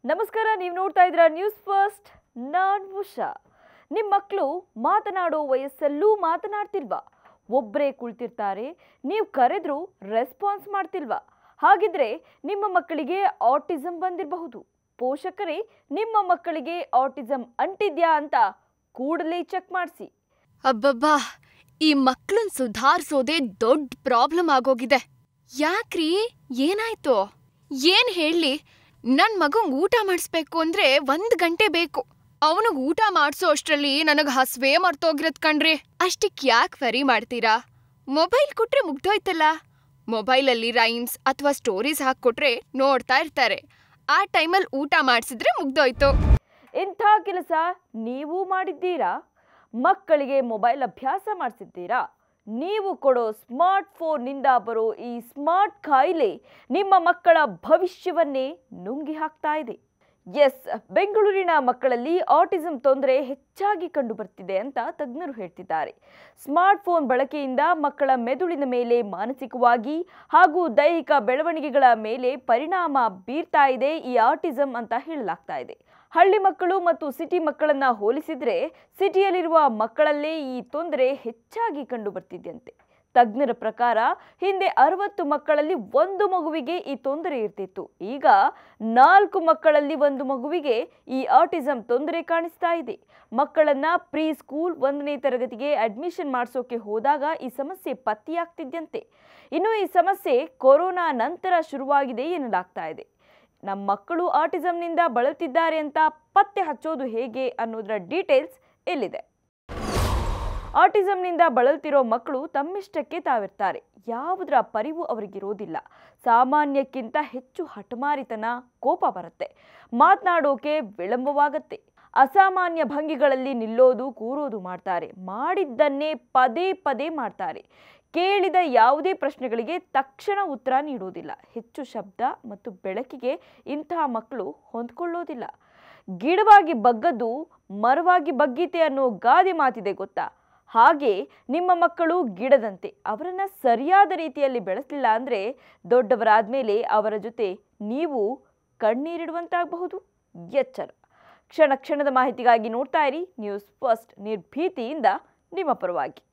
ನಮಸ್ಕಾರ, ನೀವು ನೋಡ್ತಾ ಇದ್ದೀರಾ ನ್ಯೂಸ್ ಫಸ್ಟ್. ನಾನು ಉಷಾ. ನಿಮ್ಮ ಮಕ್ಕಳು ಮಾತನಾಡೋ ವಯಸ್ಸಲ್ಲೂ ಮಾತನಾಡ್ತಿಲ್ವಾ? ಒಬ್ಬರೇ ಕುಳಿತಿರ್ತಾರೆ, ನೀವು ಕರೆದ್ರೂ ರೆಸ್ಪಾನ್ಸ್ ಮಾಡ್ತಿಲ್ವಾ? ಹಾಗಿದ್ರೆ ನಿಮ್ಮ ಮಕ್ಕಳಿಗೆ ಆಟಿಸಂ ಬಂದಿರಬಹುದು. ಪೋಷಕರೇ ನಿಮ್ಮ ಮಕ್ಕಳಿಗೆ ಆಟಿಸಂ ಅಂಟಿದ್ಯಾ ಅಂತ ಕೂಡಲೇ ಚೆಕ್ ಮಾಡಿಸಿ. ಅಬ್ಬಬ್ಬಾ, ಈ ಮಕ್ಕಳನ್ನ ಸುಧಾರಿಸೋದೇ ದೊಡ್ಡ ಪ್ರಾಬ್ಲಮ್ ಆಗೋಗಿದೆ. ಯಾಕ್ರಿ, ಏನಾಯ್ತು? ಏನ್ ಹೇಳಿ? ನನ್ ಮಗಂಗ್ ಊಟ ಮಾಡಿಸ್ಬೇಕು ಅಂದ್ರೆ 1 ಗಂಟೆ ಬೇಕು. ಅವನಿಗೆ ಊಟ ಮಾಡಿಸೋ ಅಷ್ಟ್ರಲ್ಲಿ ನನಗ್ ಹಸ್ವೇ ಮರ್ತೋಗಿರತ್ ಕಣ್ರಿ. ಅಷ್ಟಕ್ ಯಾಕೆ ವರಿ ಮಾಡ್ತೀರಾ? ಮೊಬೈಲ್ ಕೊಟ್ರೆ ಮುಗ್ದೋಯ್ತಲ್ಲ. ಮೊಬೈಲಲ್ಲಿ ರೈಮ್ಸ್ ಅಥವಾ ಸ್ಟೋರೀಸ್ ಹಾಕ್ಕೊಟ್ರೆ ನೋಡ್ತಾ ಇರ್ತಾರೆ. ಆ ಟೈಮಲ್ಲಿ ಊಟ ಮಾಡಿಸಿದ್ರೆ ಮುಗ್ದೋಯ್ತು. ಇಂಥ ಕೆಲಸ ನೀವು ಮಾಡಿದ್ದೀರಾ? ಮಕ್ಕಳಿಗೆ ಮೊಬೈಲ್ ಅಭ್ಯಾಸ ಮಾಡಿಸಿದ್ದೀರಾ? ನೀವು ಕೊಡೋ ಸ್ಮಾರ್ಟ್ ಫೋನ್ನಿಂದ ಬರೋ ಈ ಸ್ಮಾರ್ಟ್ ಕಾಯಿಲೆ ನಿಮ್ಮ ಮಕ್ಕಳ ಭವಿಷ್ಯವನ್ನೇ ನುಂಗಿ ಹಾಕ್ತಾ ಇದೆ. ಎಸ್, ಬೆಂಗಳೂರಿನ ಮಕ್ಕಳಲ್ಲಿ ಆಟಿಸಂ ತೊಂದರೆ ಹೆಚ್ಚಾಗಿ ಕಂಡುಬರ್ತಿದೆ ಅಂತ ತಜ್ಞರು ಹೇಳ್ತಿದ್ದಾರೆ. ಸ್ಮಾರ್ಟ್ ಫೋನ್ ಬಳಕೆಯಿಂದ ಮಕ್ಕಳ ಮೆದುಳಿನ ಮೇಲೆ ಮಾನಸಿಕವಾಗಿ ಹಾಗೂ ದೈಹಿಕ ಬೆಳವಣಿಗೆಗಳ ಮೇಲೆ ಪರಿಣಾಮ ಬೀರ್ತಾ ಇದೆ ಈ ಆಟಿಸಂ ಅಂತ ಹೇಳಲಾಗ್ತಾ ಇದೆ. ಹಳ್ಳಿ ಮಕ್ಕಳು ಮತ್ತು ಸಿಟಿ ಮಕ್ಕಳನ್ನ ಹೋಲಿಸಿದ್ರೆ ಸಿಟಿಯಲ್ಲಿರುವ ಮಕ್ಕಳಲ್ಲೇ ಈ ತೊಂದರೆ ಹೆಚ್ಚಾಗಿ ಕಂಡು ಬರ್ತಿದೆಯಂತೆ. ತಜ್ಞರ ಪ್ರಕಾರ ಹಿಂದೆ 60 ಮಕ್ಕಳಲ್ಲಿ 1 ಮಗುವಿಗೆ ಈ ತೊಂದರೆ ಇರ್ತಿತ್ತು. ಈಗ 4 ಮಕ್ಕಳಲ್ಲಿ 1 ಮಗುವಿಗೆ ಈ ಆಟಿಸಂ ತೊಂದರೆ ಕಾಣಿಸ್ತಾ ಇದೆ. ಮಕ್ಕಳನ್ನ ಪ್ರೀ ಸ್ಕೂಲ್ 1ನೇ ತರಗತಿಗೆ ಅಡ್ಮಿಷನ್ ಮಾಡಿಸೋಕೆ ಹೋದಾಗ ಈ ಸಮಸ್ಯೆ ಪತ್ತೆಯಾಗ್ತಿದ್ಯಂತೆ. ಇನ್ನು ಈ ಸಮಸ್ಯೆ ಕೊರೋನಾ ನಂತರ ಶುರುವಾಗಿದೆ ಎನ್ನಲಾಗ್ತಾ ಇದೆ. ನಮ್ಮ ಮಕ್ಕಳು ಆಟಿಸಂನಿಂದ ಬಳಲ್ತಿದ್ದಾರೆ ಅಂತ ಪತ್ತೆ ಹಚ್ಚೋದು ಹೇಗೆ ಅನ್ನೋದರ ಡೀಟೇಲ್ಸ್ ಇಲ್ಲಿದೆ. ಆಟಿಸಂನಿಂದ ಬಳಲ್ತಿರೋ ಮಕ್ಕಳು ತಮ್ಮಿಷ್ಟಕ್ಕೆ ತಾವಿರ್ತಾರೆ. ಯಾವುದರ ಪರಿವು ಅವರಿಗಿರೋದಿಲ್ಲ. ಸಾಮಾನ್ಯಕ್ಕಿಂತ ಹೆಚ್ಚು ಹಠಮಾರಿತನ, ಕೋಪ ಬರುತ್ತೆ. ಮಾತನಾಡೋಕೆ ವಿಳಂಬವಾಗತ್ತೆ. ಅಸಾಮಾನ್ಯ ಭಂಗಿಗಳಲ್ಲಿ ನಿಲ್ಲೋದು, ಕೂರೋದು ಮಾಡ್ತಾರೆ. ಮಾಡಿದ್ದನ್ನೇ ಪದೇ ಪದೇ ಮಾಡ್ತಾರೆ. ಕೇಳಿದ ಯಾವುದೇ ಪ್ರಶ್ನೆಗಳಿಗೆ ತಕ್ಷಣ ಉತ್ತರ ನೀಡೋದಿಲ್ಲ. ಹೆಚ್ಚು ಶಬ್ದ ಮತ್ತು ಬೆಳಕಿಗೆ ಇಂತಹ ಮಕ್ಕಳು ಹೊಂದ್ಕೊಳ್ಳೋದಿಲ್ಲ. ಗಿಡವಾಗಿ ಬಗ್ಗದ್ದು ಮರವಾಗಿ ಬಗ್ಗೀತೆ ಅನ್ನೋ ಗಾದೆ ಮಾತಿದೆ ಗೊತ್ತಾ? ಹಾಗೆ ನಿಮ್ಮ ಮಕ್ಕಳು ಗಿಡದಂತೆ. ಅವರನ್ನ ಸರಿಯಾದ ರೀತಿಯಲ್ಲಿ ಬೆಳೆಸಲಿಲ್ಲ ಅಂದರೆ ದೊಡ್ಡವರಾದ್ಮೇಲೆ ಅವರ ಜೊತೆ ನೀವು ಕಣ್ಣೀರಿಡುವಂತಾಗಬಹುದು. ಎಚ್ಚರ. ಕ್ಷಣ ಕ್ಷಣದ ಮಾಹಿತಿಗಾಗಿ ನೋಡ್ತಾ ಇರಿ ನ್ಯೂಸ್ ಫಸ್ಟ್, ನಿರ್ಭೀತಿಯಿಂದ ನಿಮ್ಮ ಪರವಾಗಿ.